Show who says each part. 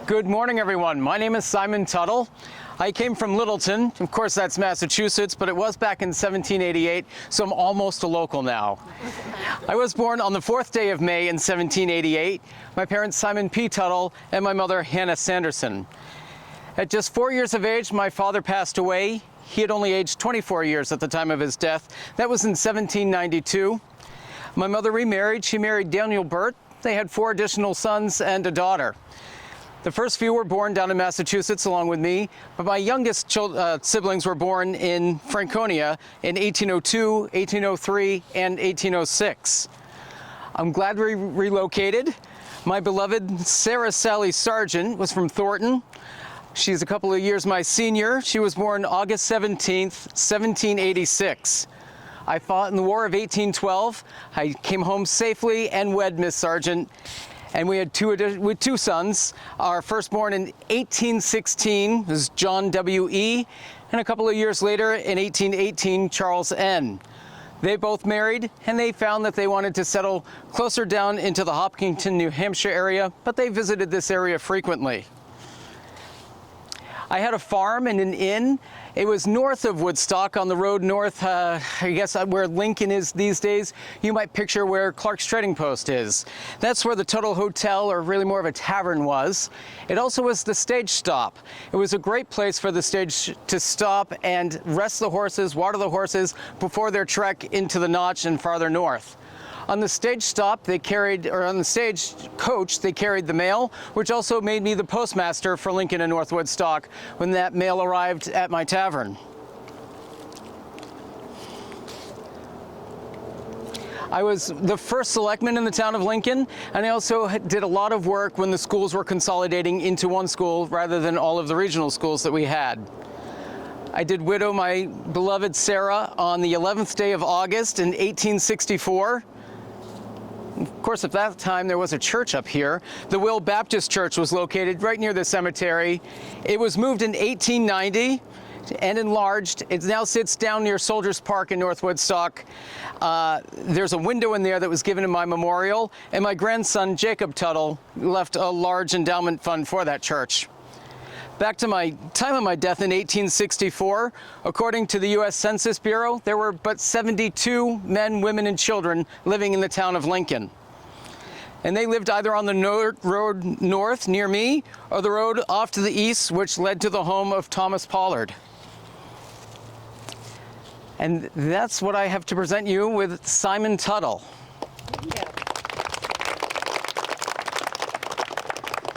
Speaker 1: Good morning, everyone. My name is Simon Tuttle. I came from Littleton. Of course, that's Massachusetts, but it was back in 1788, so I'm almost a local now. I was born on the 4th day of May in 1788. My parents, Simon P. Tuttle, and my mother, Hannah Sanderson. At just 4 years of age, my father passed away. He had only aged 24 years at the time of his death. That was in 1792. My mother remarried. She married Daniel Burt. They had 4 additional sons and a daughter. The first few were born down in Massachusetts along with me, but my youngest siblings were born in Franconia in 1802, 1803, and 1806. I'm glad we relocated. My beloved Sarah Sally Sargent was from Thornton. She's a couple of years my senior. She was born August 17th, 1786. I fought in the War of 1812. I came home safely and wed Miss Sargent. And we had two sons. Our firstborn in 1816 was John W.E., and a couple of years later, in 1818, Charles N. They both married, and they found that they wanted to settle closer down into the Hopkinton, New Hampshire area, but they visited this area frequently. I had a farm and an inn. It was north of Woodstock on the road north, I guess where Lincoln is these days. You might picture where Clark's Trading Post is. That's where the Tuttle Hotel, or really more of a tavern, was. It also was the stage stop. It was a great place for the stage to stop and rest the horses, water the horses before their trek into the Notch and farther north. On the stage stop, on the stage coach, they carried the mail, which also made me the postmaster for Lincoln and North Woodstock when that mail arrived at my tavern. I was the first selectman in the town of Lincoln, and I also did a lot of work when the schools were consolidating into one school rather than all of the regional schools that we had. I did widow my beloved Sarah on the 11th day of August in 1864. Of course, at that time, there was a church up here. The Will Baptist Church was located right near the cemetery. It was moved in 1890 and enlarged. It now sits down near Soldiers Park in North Woodstock. There's a window in there that was given in my memorial, and my grandson, Jacob Tuttle, left a large endowment fund for that church. Back to my time of my death in 1864, according to the U.S. Census Bureau, there were but 72 men, women, and children living in the town of Lincoln. And they lived either on the road north near me or the road off to the east, which led to the home of Thomas Pollard. And that's what I have to present you with Simon Tuttle.